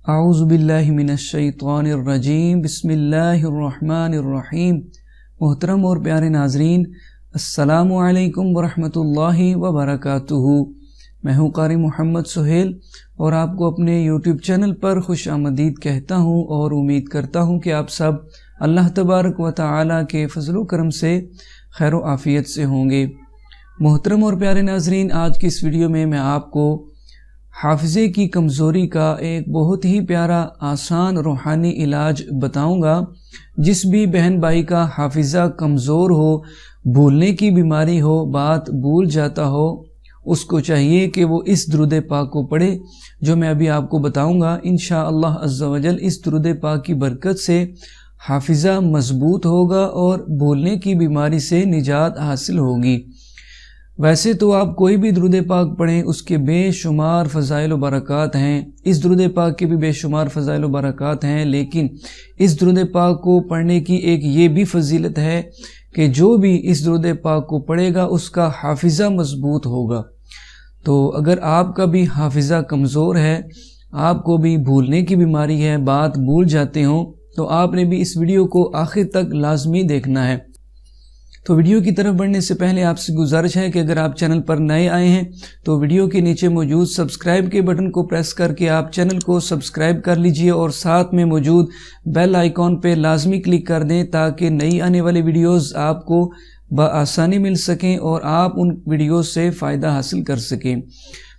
आऊज़ु बिल्लाहि मिनश्शैतानिर्रजीम बिस्मिल्लाहिर्रहमानिर्रहीम। मोहतरम और प्यारे नाजरीन, अस्सलामु-अलैकुम वरहमतुल्लाहि वबरकातुहू। मैं हूँ क़ारी मोहम्मद सोहेल और आपको अपने यूट्यूब चैनल पर खुश आमदीद कहता हूँ और उम्मीद करता हूँ कि आप सब अल्लाह तबारक व तआला के फज़ल करम से खैर व आफ़ियत से होंगे। मोहतरम और प्यारे नाजरीन, आज की इस वीडियो में मैं आपको हाफिज़े की कमज़ोरी का एक बहुत ही प्यारा आसान रूहानी इलाज बताऊंगा। जिस भी बहन भाई का हाफिज़ा कमज़ोर हो, भूलने की बीमारी हो, बात भूल जाता हो, उसको चाहिए कि वो इस दुरूद पाक को पढ़े जो मैं अभी आपको बताऊंगा। इंशाअल्लाह अज़्ज़ा वजल इस दुरूद पाक की बरकत से हाफिज़ा मज़बूत होगा और भूलने की बीमारी से निजात हासिल होगी। वैसे तो आप कोई भी दुरूद पाक पढ़ें, उसके बेशुमार फ़ज़ाइल व बरक़ात हैं। इस दुरूद पाक के भी बेशुमार फ़ज़ाइल व बरक़ात हैं, लेकिन इस दुरूद पाक को पढ़ने की एक ये भी फ़जीलत है कि जो भी इस दुरूद पाक को पढ़ेगा उसका हाफिज़ा मज़बूत होगा। तो अगर आपका भी हाफिज़ा कमज़ोर है, आपको भी भूलने की बीमारी है, बात भूल जाते हो, तो आपने भी इस वीडियो को आखिर तक लाजमी देखना है। तो वीडियो की तरफ बढ़ने से पहले आपसे गुजारिश है कि अगर आप चैनल पर नए आए हैं तो वीडियो के नीचे मौजूद सब्सक्राइब के बटन को प्रेस करके आप चैनल को सब्सक्राइब कर लीजिए और साथ में मौजूद बेल आइकॉन पे लाजमी क्लिक कर दें ताकि नई आने वाली वीडियोस आपको बआसानी मिल सकें और आप उन वीडियोस से फ़ायदा हासिल कर सकें।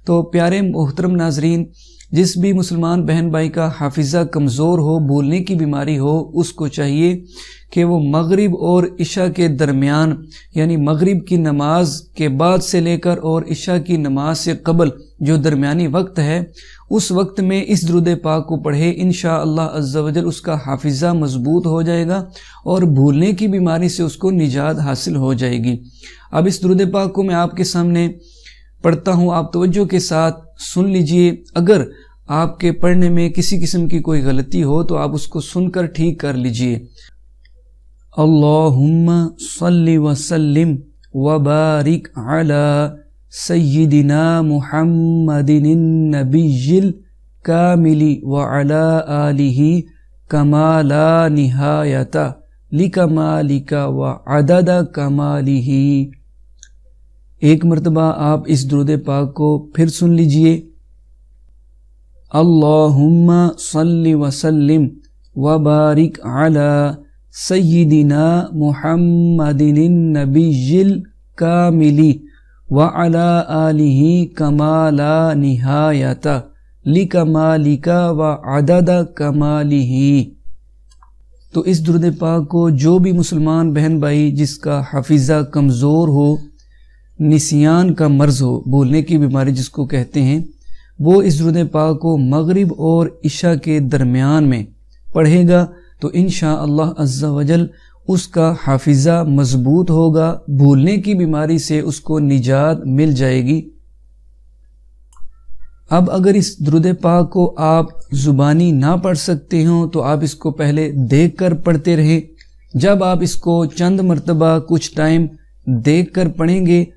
तो प्यारे मोहतरम नाजरीन, जिस भी मुसलमान बहन भाई का हाफिज़ा कमज़ोर हो, भूलने की बीमारी हो, उसको चाहिए कि वो मगरिब और इशा के दरमियान, यानी मगरिब की नमाज के बाद से लेकर और इशा की नमाज से कबल जो दरमियानी वक्त है, उस वक्त में इस दुरूद पाक को पढ़े। इंशाअल्लाह अज़्ज़ा वजल उसका हाफिज़ा मज़बूत हो जाएगा और भूलने की बीमारी से उसको निजात हासिल हो जाएगी। अब इस दुरूद पाक को मैं आपके सामने पढ़ता हूँ, आप तवज्जो के साथ सुन लीजिए। अगर आपके पढ़ने में किसी किस्म की कोई गलती हो तो आप उसको सुनकर ठीक कर लीजिए। अल्लाहुम्मा सल्लि व सल्लिम व बारिक अला सय्यिदिना मुहम्मदिन नबिय्यिल कामिली व अला आलिहि कमा ला निहायता लिकमालिका व अददा कमालिही। एक मरतबा आप इस दुरूद पाक को फिर सुन लीजिए। अल्लाहुम्मा सल्लि व सल्लिम व बारिक अला सय्यिदिना मुहम्मदिन नबिय्यिल कामिली व अला आलिहि कमा ला निहायता लिकमालिका व अददा कमालिही। तो इस दुरूद पाक को जो भी मुसलमान बहन भाई जिसका हाफिज़ा कमज़ोर हो, निस्यान का मर्ज़ हो, भूलने की बीमारी जिसको कहते हैं, वो इस दुरूद पाक को मगरिब और इशा के दरमियान में पढ़ेगा तो इंशाअल्लाह अज़्ज़ा वजल उसका हाफिज़ा मज़बूत होगा, भूलने की बीमारी से उसको निजात मिल जाएगी। अब अगर इस दुरूद पाक को आप ज़ुबानी ना पढ़ सकते हो तो आप इसको पहले देख कर पढ़ते रहें। जब आप इसको चंद मरतबा कुछ टाइम देख कर पढ़ेंगे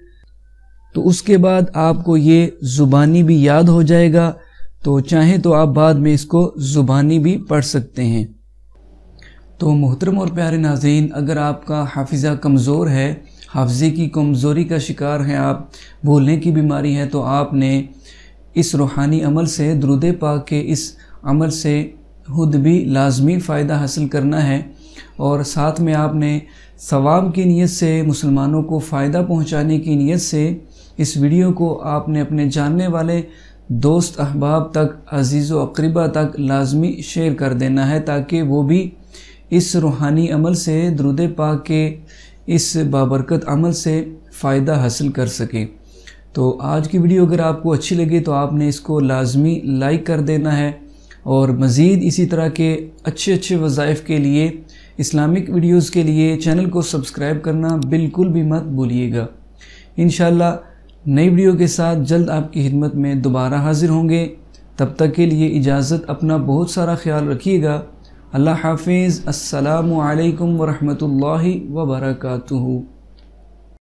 तो उसके बाद आपको ये ज़ुबानी भी याद हो जाएगा, तो चाहें तो आप बाद में इसको ज़ुबानी भी पढ़ सकते हैं। तो मोहतरम और प्यारे नाज़रीन, अगर आपका हाफिज़ा कमज़ोर है, हाफिज़े की कमज़ोरी का शिकार हैं आप, भूलने की बीमारी है, तो आपने इस रूहानी अमल से, दुरूद पाक के इस अमल से खुद भी लाजमी फ़ायदा हासिल करना है और साथ में आपने सवाब की नीयत से, मुसलमानों को फ़ायदा पहुँचाने की नीयत से इस वीडियो को आपने अपने जानने वाले दोस्त अहबाब तक, अजीज़ व अक़रीबा तक लाजमी शेयर कर देना है ताकि वो भी इस रूहानी अमल से, दुरूद पाक के इस बाबरकत अमल से फ़ायदा हासिल कर सके। तो आज की वीडियो अगर आपको अच्छी लगे तो आपने इसको लाजमी लाइक कर देना है और मज़ीद इसी तरह के अच्छे अच्छे वज़ाइफ़ के लिए, इस्लामिक वीडियोज़ के लिए चैनल को सब्सक्राइब करना बिल्कुल भी मत भूलिएगा। इंशाअल्लाह नई वीडियो के साथ जल्द आपकी खिदमत में दोबारा हाजिर होंगे। तब तक के लिए इजाज़त, अपना बहुत सारा ख्याल रखिएगा। अल्लाह हाफिज़। अस्सलामु अलैकुम व रहमतुल्लाहि व बरकातुहू।